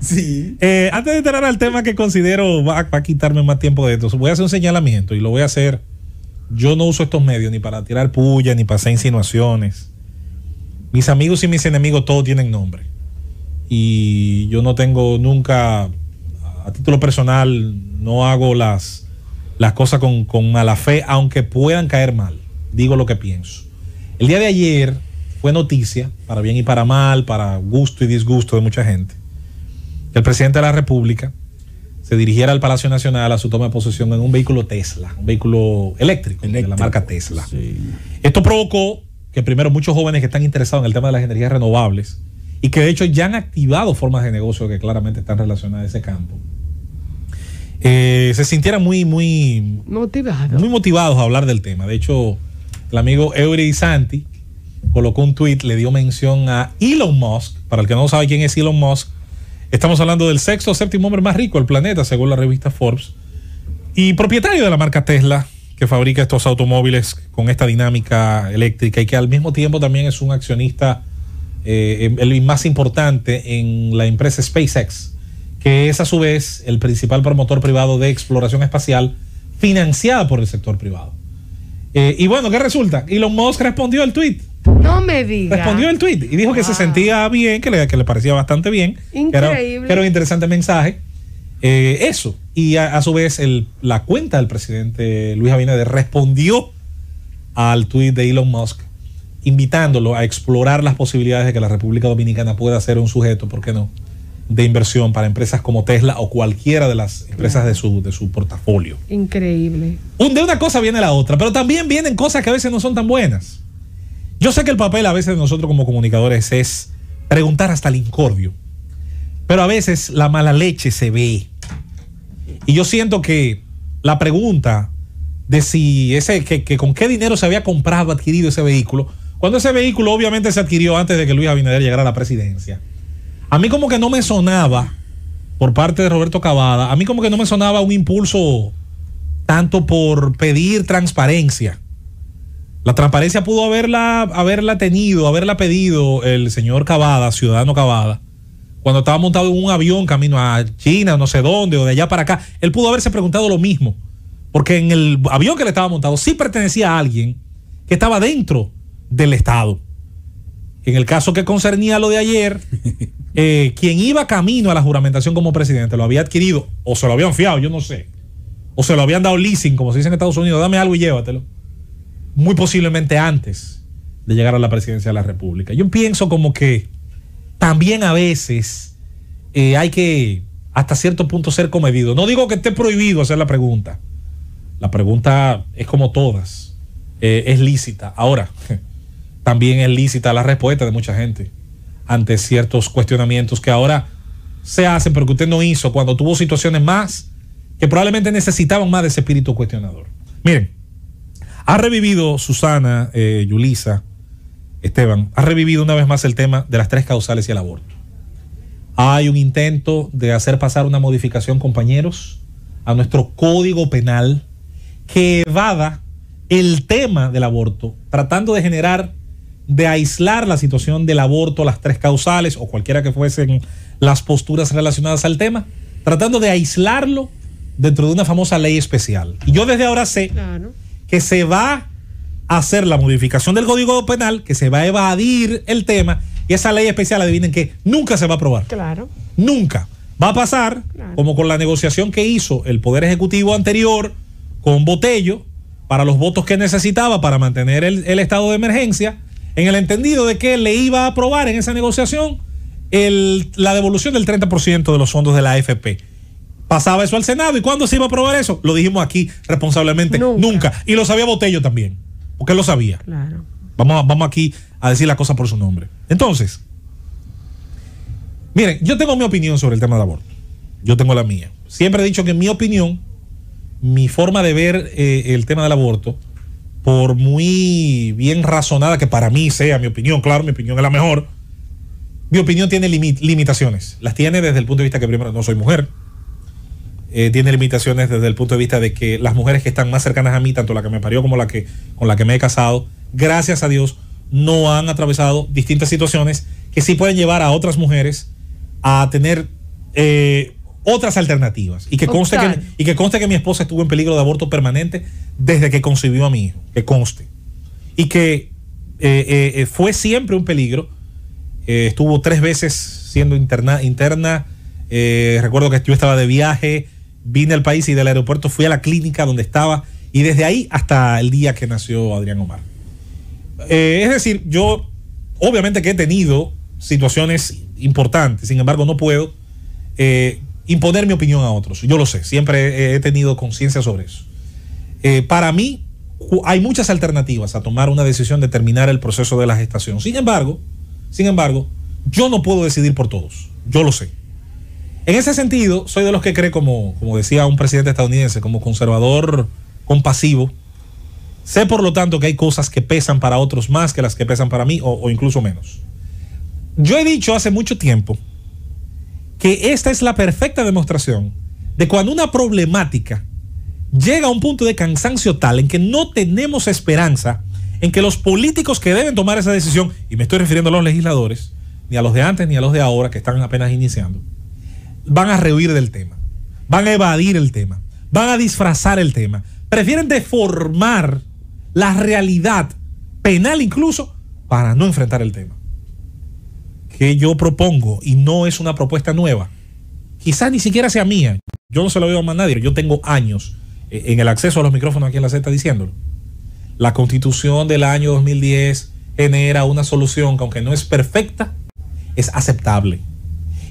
Sí. Antes de entrar al tema que considero va a quitarme más tiempo de esto, voy a hacer un señalamiento y lo voy a hacer. Yo no uso estos medios ni para tirar puya ni para hacer insinuaciones. Mis amigos y mis enemigos todos tienen nombre. Y yo no tengo nunca, a título personal, no hago las cosas con mala fe, aunque puedan caer mal. Digo lo que pienso. El día de ayer fue noticia, para bien y para mal, para gusto y disgusto de mucha gente, que el presidente de la República se dirigiera al Palacio Nacional a su toma de posesión en un vehículo Tesla, un vehículo eléctrico. De la marca Tesla. Sí. Esto provocó que primero muchos jóvenes que están interesados en el tema de las energías renovables y que de hecho ya han activado formas de negocio que claramente están relacionadas a ese campo, se sintieran muy motivados a hablar del tema. De hecho, el amigo Eury Santi colocó un tweet, le dio mención a Elon Musk. Para el que no sabe quién es Elon Musk, estamos hablando del sexto o séptimo hombre más rico del planeta, según la revista Forbes, y propietario de la marca Tesla, que fabrica estos automóviles con esta dinámica eléctrica y que al mismo tiempo también es un accionista, el más importante en la empresa SpaceX, que es a su vez el principal promotor privado de exploración espacial financiada por el sector privado. Y bueno, ¿qué resulta? Elon Musk respondió al tweet. No me digas. Respondió el tweet y dijo que se sentía bien, que le parecía bastante bien. Increíble. Que era un interesante mensaje. Eso. Y a su vez la cuenta del presidente Luis Abinader respondió al tweet de Elon Musk, invitándolo a explorar las posibilidades de que la República Dominicana pueda ser un sujeto, ¿por qué no?, de inversión para empresas como Tesla o cualquiera de las empresas de su portafolio. Increíble. De una cosa viene la otra, pero también vienen cosas que a veces no son tan buenas. Yo sé que el papel a veces de nosotros como comunicadores es preguntar hasta el incordio, pero a veces la mala leche se ve. Y yo siento que la pregunta de si que con qué dinero se había comprado, adquirido ese vehículo, cuando ese vehículo obviamente se adquirió antes de que Luis Abinader llegara a la presidencia, a mí como que no me sonaba, por parte de Roberto Cavada, a mí como que no me sonaba un impulso tanto por pedir transparencia. La transparencia pudo haberla pedido el señor Cavada, ciudadano Cavada, cuando estaba montado en un avión camino a China, no sé dónde, o de allá para acá. Él pudo haberse preguntado lo mismo, porque en el avión que le estaba montado sí pertenecía a alguien que estaba dentro del Estado. En el caso que concernía lo de ayer, quien iba camino a la juramentación como presidente lo había adquirido, o se lo habían fiado, yo no sé, o se lo habían dado leasing, como se dice en Estados Unidos, dame algo y llévatelo, muy posiblemente antes de llegar a la presidencia de la República. Yo pienso como que también a veces hay que hasta cierto punto ser comedido. No digo que esté prohibido hacer la pregunta. La pregunta es como todas, es lícita. Ahora, también es lícita la respuesta de mucha gente ante ciertos cuestionamientos que ahora se hacen, pero que usted no hizo cuando tuvo situaciones más que probablemente necesitaban más de ese espíritu cuestionador. Miren, ha revivido Susana, Yulisa, Esteban, ha revivido una vez más el tema de las 3 causales y el aborto. Hay un intento de hacer pasar una modificación, compañeros, a nuestro Código Penal que evada el tema del aborto, tratando de aislar la situación del aborto, las 3 causales o cualquiera que fuesen las posturas relacionadas al tema, tratando de aislarlo dentro de una famosa ley especial. Y yo desde ahora sé que se va a hacer la modificación del Código Penal, que se va a evadir el tema, y esa ley especial, adivinen que nunca se va a aprobar. Claro. Nunca. Va a pasar como con la negociación que hizo el Poder Ejecutivo anterior con Botello para los votos que necesitaba para mantener el estado de emergencia, en el entendido de que le iba a aprobar en esa negociación la devolución del 30% de los fondos de la AFP. Pasaba eso al Senado, ¿y cuándo se iba a aprobar eso? Lo dijimos aquí responsablemente, nunca. Y lo sabía Botello también, porque él lo sabía. Claro. Vamos aquí a decir la cosa por su nombre. Entonces, miren, yo tengo mi opinión sobre el tema del aborto. Yo tengo la mía. Siempre he dicho que mi opinión, mi forma de ver el tema del aborto, por muy bien razonada que para mí sea mi opinión, claro, mi opinión es la mejor, mi opinión tiene limitaciones. Las tiene desde el punto de vista que primero no soy mujer. Tiene limitaciones desde el punto de vista de que las mujeres que están más cercanas a mí, tanto la que me parió como con la que me he casado, gracias a Dios, no han atravesado distintas situaciones que sí pueden llevar a otras mujeres a tener otras alternativas. Y que conste Optar. que mi esposa estuvo en peligro de aborto permanente desde que concibió a mi hijo. Que conste. Y que fue siempre un peligro. Estuvo 3 veces siendo interna. Recuerdo que yo estaba de viaje, vine al país y del aeropuerto fui a la clínica donde estaba. Y desde ahí hasta el día que nació Adrián Omar. Es decir, yo obviamente que he tenido situaciones importantes, sin embargo no puedo imponer mi opinión a otros. Yo lo sé, siempre he tenido conciencia sobre eso. Para mí hay muchas alternativas a tomar una decisión de terminar el proceso de la gestación. Sin embargo, yo no puedo decidir por todos. Yo lo sé. En ese sentido, soy de los que cree, como decía un presidente estadounidense, como conservador compasivo. Sé, por lo tanto, que hay cosas que pesan para otros más que las que pesan para mí, o incluso menos. Yo he dicho hace mucho tiempo que esta es la perfecta demostración de cuando una problemática llega a un punto de cansancio tal en que no tenemos esperanza en que los políticos que deben tomar esa decisión, y me estoy refiriendo a los legisladores, ni a los de antes ni a los de ahora que están apenas iniciando, van a rehuir del tema, van a evadir el tema, van a disfrazar el tema, prefieren deformar la realidad penal incluso para no enfrentar el tema. Que yo propongo, y no es una propuesta nueva, quizás ni siquiera sea mía, yo no se lo digo a más nadie, yo tengo años en el acceso a los micrófonos aquí en la Z diciéndolo. La Constitución del año 2010 genera una solución que, aunque no es perfecta, es aceptable.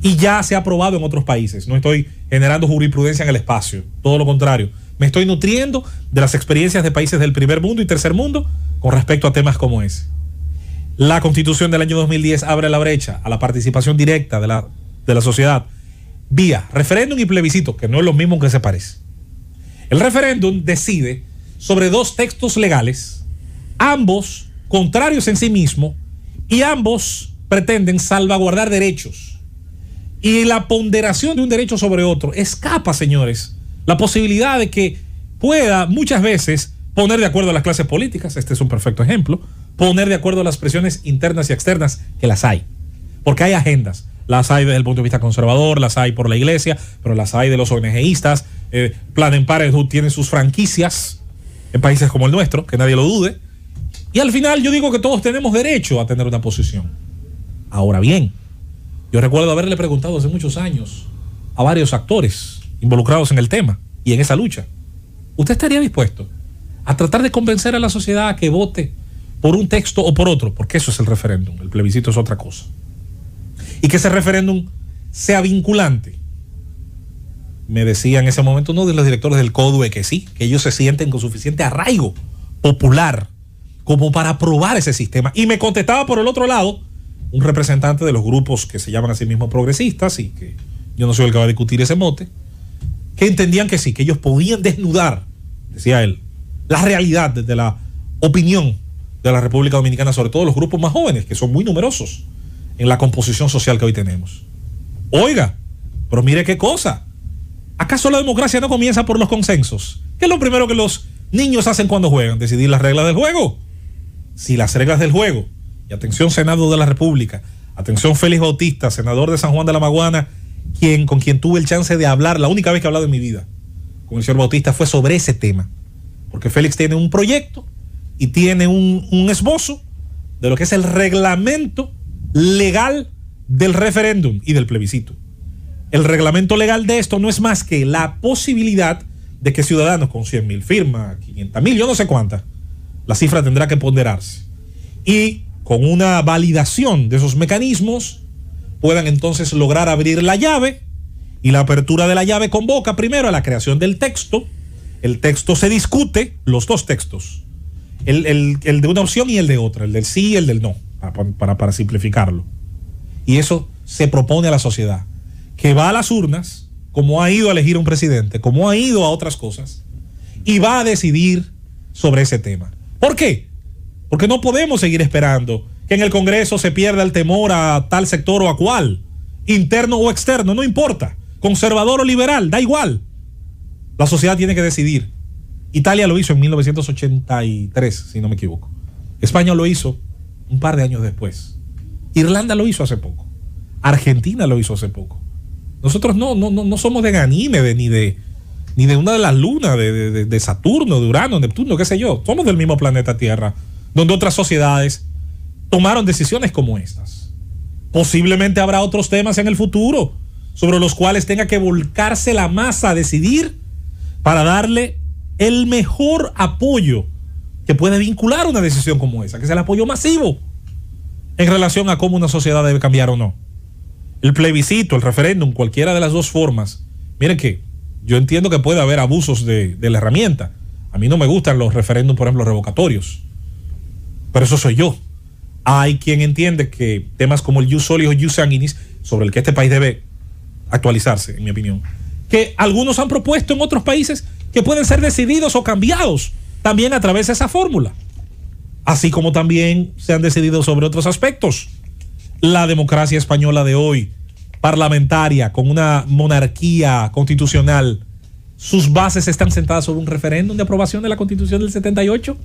Y ya se ha aprobado en otros países. No estoy generando jurisprudencia en el espacio, todo lo contrario. Me estoy nutriendo de las experiencias de países del primer mundo y tercer mundo con respecto a temas como ese. La Constitución del año 2010 abre la brecha a la participación directa de la sociedad vía referéndum y plebiscito, que no es lo mismo que se parece. El referéndum decide sobre 2 textos legales, ambos contrarios en sí mismos, y ambos pretenden salvaguardar derechos. Y la ponderación de un derecho sobre otro escapa, señores, la posibilidad de que pueda muchas veces poner de acuerdo a las clases políticas. Este es un perfecto ejemplo. Poner de acuerdo a las presiones internas y externas, que las hay. Porque hay agendas. Las hay desde el punto de vista conservador, las hay por la iglesia, pero las hay de los ONGistas. Planned Parenthood tiene sus franquicias en países como el nuestro, que nadie lo dude. Y al final yo digo que todos tenemos derecho a tener una posición. Ahora bien, yo recuerdo haberle preguntado hace muchos años a varios actores involucrados en el tema y en esa lucha: ¿usted estaría dispuesto a tratar de convencer a la sociedad a que vote por un texto o por otro? Porque eso es el referéndum, el plebiscito es otra cosa. Y que ese referéndum sea vinculante. Me decía en ese momento uno de los directores del CODUE que sí, que ellos se sienten con suficiente arraigo popular como para aprobar ese sistema. Y me contestaba por el otro lado un representante de los grupos que se llaman a sí mismos progresistas, y que yo no soy el que va a discutir ese mote, que entendían que sí, que ellos podían desnudar, decía él, la realidad desde la opinión de la República Dominicana, sobre todo los grupos más jóvenes, que son muy numerosos en la composición social que hoy tenemos. Oiga, pero mire qué cosa. ¿Acaso la democracia no comienza por los consensos? ¿Qué es lo primero que los niños hacen cuando juegan? Decidir las reglas del juego. Si las reglas del juego, y atención Senado de la República, atención Félix Bautista, senador de San Juan de la Maguana, con quien tuve el chance de hablar, la única vez que he hablado en mi vida con el señor Bautista fue sobre ese tema. Porque Félix tiene un proyecto y tiene un esbozo de lo que es el reglamento legal del referéndum y del plebiscito. El reglamento legal de esto no es más que la posibilidad de que ciudadanos con 100,000 firmas, 500,000, yo no sé cuántas, la cifra tendrá que ponderarse, y con una validación de esos mecanismos puedan entonces lograr abrir la llave, y la apertura de la llave convoca primero a la creación del texto. El texto se discute, los 2 textos, el de una opción y el de otra, el del sí y el del no, para simplificarlo. Y eso se propone a la sociedad, que va a las urnas, como ha ido a elegir un presidente, como ha ido a otras cosas, y va a decidir sobre ese tema. ¿Por qué? Porque no podemos seguir esperando que en el Congreso se pierda el temor a tal sector o a cual, interno o externo, no importa, conservador o liberal, da igual. La sociedad tiene que decidir. Italia lo hizo en 1983, si no me equivoco. España lo hizo un par de años después. Irlanda lo hizo hace poco. Argentina lo hizo hace poco. Nosotros no somos de Ganímedes ni de una de las lunas de Saturno, de Urano, Neptuno, qué sé yo. Somos del mismo planeta Tierra, donde otras sociedades tomaron decisiones como estas. Posiblemente habrá otros temas en el futuro sobre los cuales tenga que volcarse la masa a decidir para darle el mejor apoyo que puede vincular una decisión como esa, que es el apoyo masivo en relación a cómo una sociedad debe cambiar o no. El plebiscito, el referéndum, cualquiera de las dos formas. Miren que yo entiendo que puede haber abusos de la herramienta. A mí no me gustan los referéndums, por ejemplo, revocatorios. Pero eso soy yo. Hay quien entiende que temas como el jus soli o jus sanguinis, sobre el que este país debe actualizarse, en mi opinión, que algunos han propuesto en otros países que pueden ser decididos o cambiados también a través de esa fórmula. Así como también se han decidido sobre otros aspectos. La democracia española de hoy, parlamentaria, con una monarquía constitucional, sus bases están sentadas sobre un referéndum de aprobación de la Constitución del 78.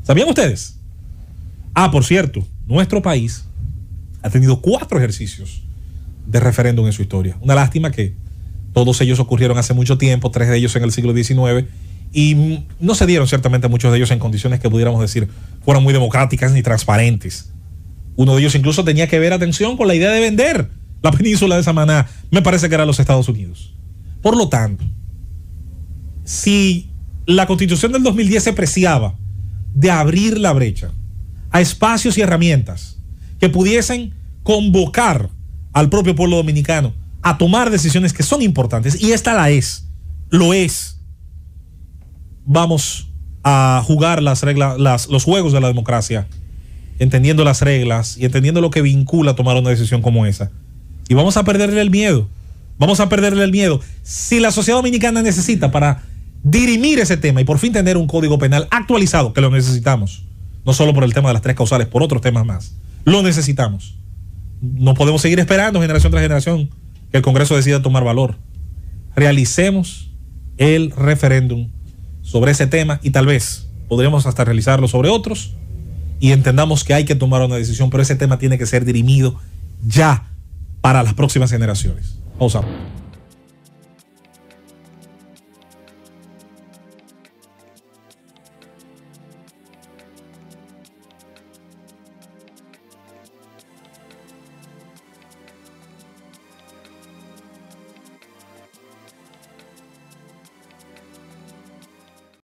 ¿Sabían ustedes? Por cierto, nuestro país ha tenido 4 ejercicios de referéndum en su historia. Una lástima que todos ellos ocurrieron hace mucho tiempo, 3 de ellos en el siglo XIX, y no se dieron ciertamente muchos de ellos en condiciones que pudiéramos decir fueran muy democráticas ni transparentes. Uno de ellos incluso tenía que ver, atención, con la idea de vender la península de Samaná, me parece que era los Estados Unidos. Por lo tanto, si la Constitución del 2010 se preciaba de abrir la brecha a espacios y herramientas que pudiesen convocar al propio pueblo dominicano a tomar decisiones que son importantes, y esta lo es, vamos a jugar las reglas, los juegos de la democracia, entendiendo las reglas y entendiendo lo que vincula tomar una decisión como esa. Y vamos a perderle el miedo. Si la sociedad dominicana necesita para dirimir ese tema y por fin tener un código penal actualizado, que lo necesitamos, no solo por el tema de las 3 causales, por otros temas más, lo necesitamos. No podemos seguir esperando generación tras generación que el Congreso decida tomar valor. Realicemos el referéndum sobre ese tema y tal vez podremos hasta realizarlo sobre otros, y entendamos que hay que tomar una decisión, pero ese tema tiene que ser dirimido ya para las próximas generaciones. Vamos a ver.